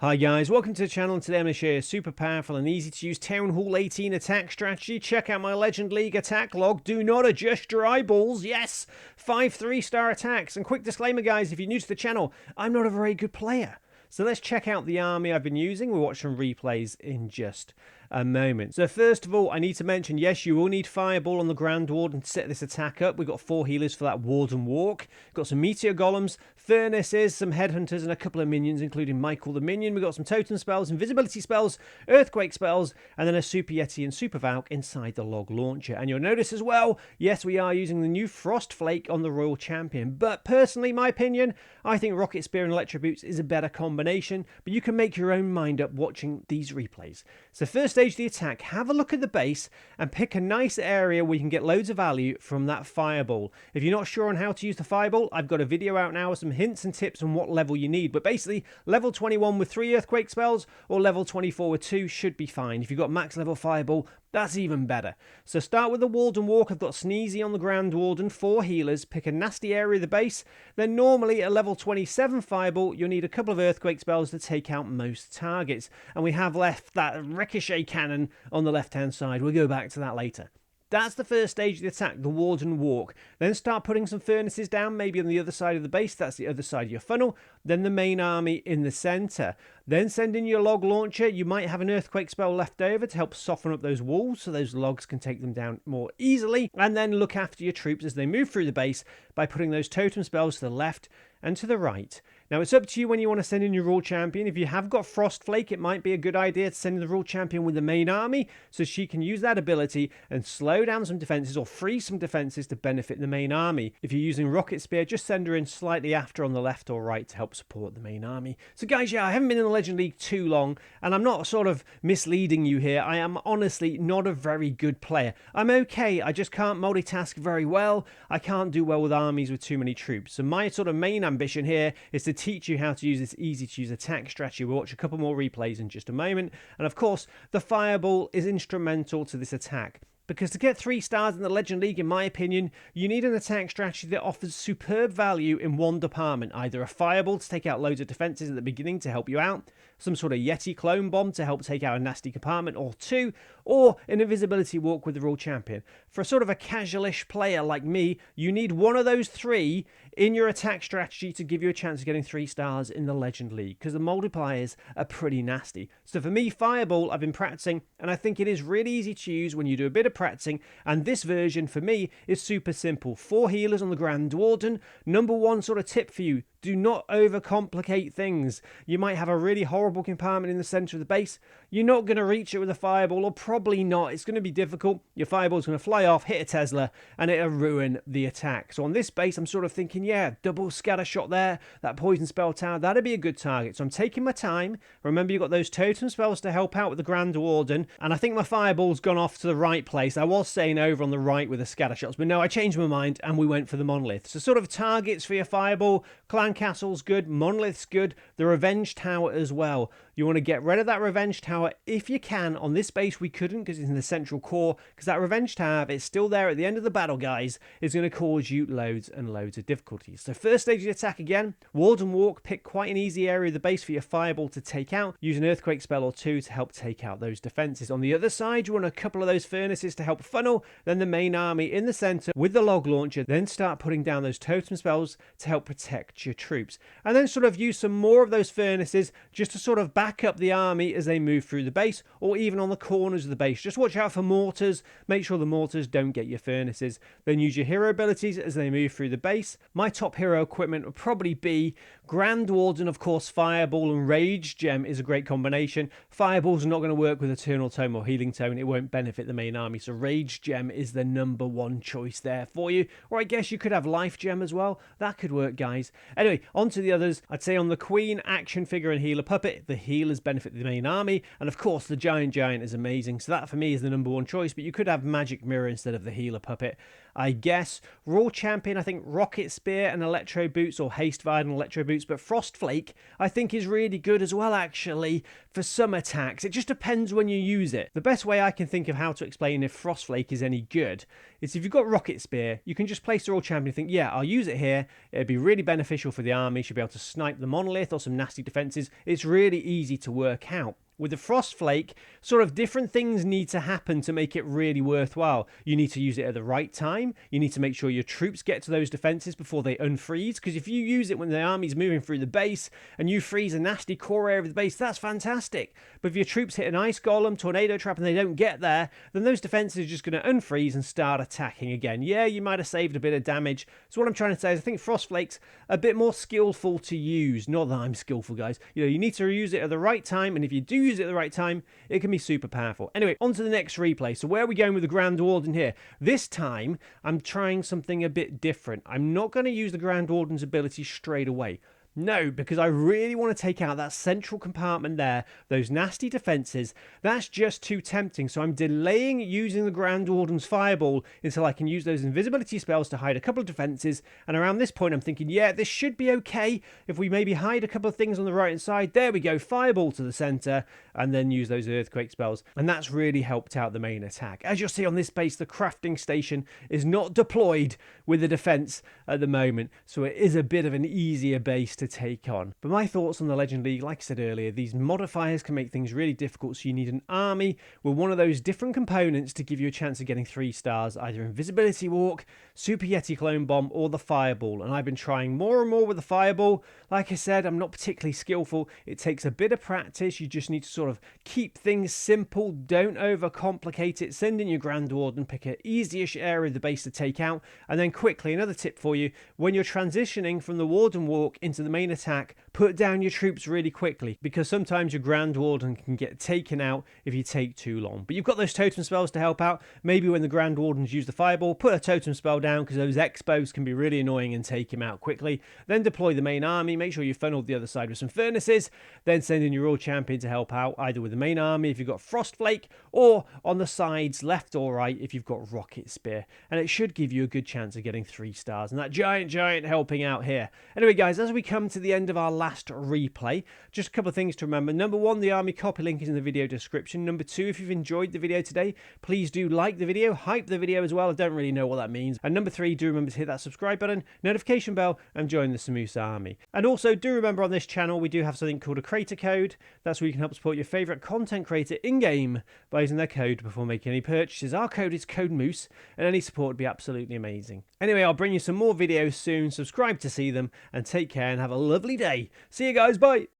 Hi guys, welcome to the channel, and today I'm going to show you a super powerful and easy to use TH18 Attack Strategy. Check out my Legend League attack log. Do not adjust your eyeballs. Yes, 5 3-star attacks. And quick disclaimer guys, if you're new to the channel, I'm not a very good player. So let's check out the army I've been using. We'll watch some replays in just a moment. So first of all, I need to mention, yes, you will need Fireball on the Grand Warden to set this attack up. We've got 4 healers for that Warden Walk. Got some Meteor Golems, Furnaces, some Headhunters, and a couple of Minions, including Michael the Minion. We've got some Totem spells, Invisibility spells, Earthquake spells, and then a Super Yeti and Super Valk inside the log launcher. And you'll notice as well, yes, we are using the new Frost Flake on the Royal Champion. But personally, my opinion, I think Rocket Spear and Electro Boots is a better combination, but you can make your own mind up watching these replays. So first stage of the attack, have a look at the base and pick a nice area where you can get loads of value from that Fireball. If you're not sure on how to use the Fireball, I've got a video out now with some hints and tips on what level you need. But basically, level 21 with 3 Earthquake spells or level 24 with 2 should be fine. If you've got max level Fireball, that's even better. So start with the Warden Walk. I've got Sneezy on the Grand Warden, 4 healers. Pick a nasty area of the base. Then normally at level 27 Fireball, you'll need a couple of Earthquake spells to take out most targets. And we have left that Ricochet Cannon on the left-hand side. We'll go back to that later. That's the first stage of the attack, the Warden Walk. Then start putting some Furnaces down, maybe on the other side of the base. That's the other side of your funnel. Then the main army in the center. Then send in your log launcher. You might have an Earthquake spell left over to help soften up those walls so those logs can take them down more easily. And then look after your troops as they move through the base by putting those totem spells to the left and to the right. Now, it's up to you when you want to send in your Royal Champion. If you have got Frost Flake, it might be a good idea to send in the Royal Champion with the main army so she can use that ability and slow down some defenses or free some defenses to benefit the main army. If you're using Rocket Spear, just send her in slightly after on the left or right to help support the main army. So guys, yeah, I haven't been in the Legend League too long, and I'm not sort of misleading you here. I am honestly not a very good player. I'm okay, I just can't multitask very well. I can't do well with armies with too many troops. So my sort of main ambition here is to teach you how to use this easy to use attack strategy. We'll watch a couple more replays in just a moment. And of course, the Fireball is instrumental to this attack. Because to get 3 stars in the Legend League, in my opinion, you need an attack strategy that offers superb value in one department. Either a Fireball to take out loads of defenses at the beginning to help you out, some sort of Yeti clone bomb to help take out a nasty compartment or 2, or an invisibility walk with the Royal Champion. For a sort of a casualish player like me, you need one of those 3 in your attack strategy to give you a chance of getting 3 stars in the Legend League, because the multipliers are pretty nasty. So for me, Fireball, I've been practicing, and I think it is really easy to use when you do a bit of practicing, and this version for me is super simple. 4 healers on the Grand Warden. Number 1 sort of tip for you: do not overcomplicate things. You might have a really horrible compartment in the center of the base. You're not going to reach it with a Fireball, or probably not. It's going to be difficult. Your Fireball's going to fly off, hit a Tesla, and it'll ruin the attack. So on this base, I'm sort of thinking, yeah, double scatter shot there, that poison spell tower, that'd be a good target. So I'm taking my time. Remember, you've got those totem spells to help out with the Grand Warden, and I think my Fireball's gone off to the right place. I was saying over on the right with the scatter shots, but no, I changed my mind, and we went for the Monolith. So sort of targets for your Fireball: Clan Castle's good, Monolith's good, the Revenge Tower as well. You want to get rid of that Revenge Tower if you can. On this base, we couldn't because it's in the central core, because that Revenge Tower, if it's still there at the end of the battle, guys, is going to cause you loads and loads of difficulties. So first stage of the attack again, Warden Walk. Pick quite an easy area of the base for your Fireball to take out. Use an Earthquake spell or 2 to help take out those defenses. On the other side, you want a couple of those Furnaces to help funnel, then the main army in the center with the log launcher. Then start putting down those totem spells to help protect your troops. And then sort of use some more of those Furnaces just to sort of back up the army as they move through the base, or even on the corners of the base. Just watch out for mortars. Make sure the mortars don't get your Furnaces. Then use your hero abilities as they move through the base. My top hero equipment would probably be Grand Warden, of course. Fireball and Rage Gem is a great combination. Fireball's not going to work with Eternal Tome or Healing Tome. It won't benefit the main army. So Rage Gem is the number 1 choice there for you. Or I guess you could have Life Gem as well. That could work, guys. Anyway, on to the others. I'd say on the Queen, Action Figure and Healer Puppet, the healers benefit the main army. And of course, the Giant is amazing. So that for me is the number 1 choice. But you could have Magic Mirror instead of the Healer Puppet, I guess. Royal Champion, I think Rocket Spear and Electro Boots, or Haste Vide and Electro Boots, boots, but Frostflake I think is really good as well, actually, for some attacks. It just depends when you use it. The best way I can think of how to explain if Frostflake is any good is if you've got Rocket Spear, you can just place the Royal Champion and think, yeah, I'll use it here. It'd be really beneficial for the army. Should be able to snipe the monolith or some nasty defenses. It's really easy to work out. With the Frostflake, sort of different things need to happen to make it really worthwhile. You need to use it at the right time. You need to make sure your troops get to those defenses before they unfreeze. Because if you use it when the army's moving through the base and you freeze a nasty core area of the base, that's fantastic. But if your troops hit an ice golem, tornado trap, and they don't get there, then those defenses are just going to unfreeze and start attacking again. Yeah, you might have saved a bit of damage. So what I'm trying to say is I think Frostflake's a bit more skillful to use. Not that I'm skillful, guys. You need to use it at the right time, and if you do use it at the right time, it can be super powerful. Anyway, on to the next replay. So where are we going with the Grand Warden here? This time, I'm trying something a bit different. I'm not going to use the Grand Warden's ability straight away. No, because I really want to take out that central compartment there, those nasty defenses. That's just too tempting, so I'm delaying using the Grand Warden's Fireball until I can use those invisibility spells to hide a couple of defenses, and around this point I'm thinking, yeah, this should be okay if we maybe hide a couple of things on the right hand side. There we go, Fireball to the center, and then use those Earthquake spells, and that's really helped out the main attack. As you'll see on this base, the crafting station is not deployed with the defense at the moment, so it is a bit of an easier base to take on. But my thoughts on the Legend League, like I said earlier, these modifiers can make things really difficult, so you need an army with one of those different components to give you a chance of getting 3 stars, either Invisibility Walk, Super Yeti Clone Bomb, or the Fireball. And I've been trying more and more with the Fireball. Like I said, I'm not particularly skillful. It takes a bit of practice. You just need to sort of keep things simple. Don't overcomplicate it. Send in your Grand Warden, pick an easy-ish area of the base to take out, and then quickly, another tip for you, when you're transitioning from the Warden Walk into the main attack, put down your troops really quickly, because sometimes your Grand Warden can get taken out if you take too long. But you've got those totem spells to help out. Maybe when the Grand Wardens use the Fireball, put a totem spell down, because those expos can be really annoying, and take him out quickly. Then deploy the main army, make sure you funneled the other side with some furnaces, then send in your Royal Champion to help out, either with the main army if you've got Frostflake, or on the sides, left or right, if you've got Rocket Spear. And it should give you a good chance of getting 3 stars, and that giant helping out here. Anyway guys, as we come to the end of our last replay, just a couple of things to remember. Number 1, the army copy link is in the video description. Number 2, if you've enjoyed the video today, please do like the video, hype the video as well. I don't really know what that means. And number 3, do remember to hit that subscribe button, notification bell, and join the Samusa army. And also do remember on this channel we do have something called a creator code. That's where you can help support your favorite content creator in-game by using their code before making any purchases. Our code is CodeMoose, and any support would be absolutely amazing. Anyway, I'll bring you some more videos soon. Subscribe to see them, and take care and have a lovely day. See you guys, bye!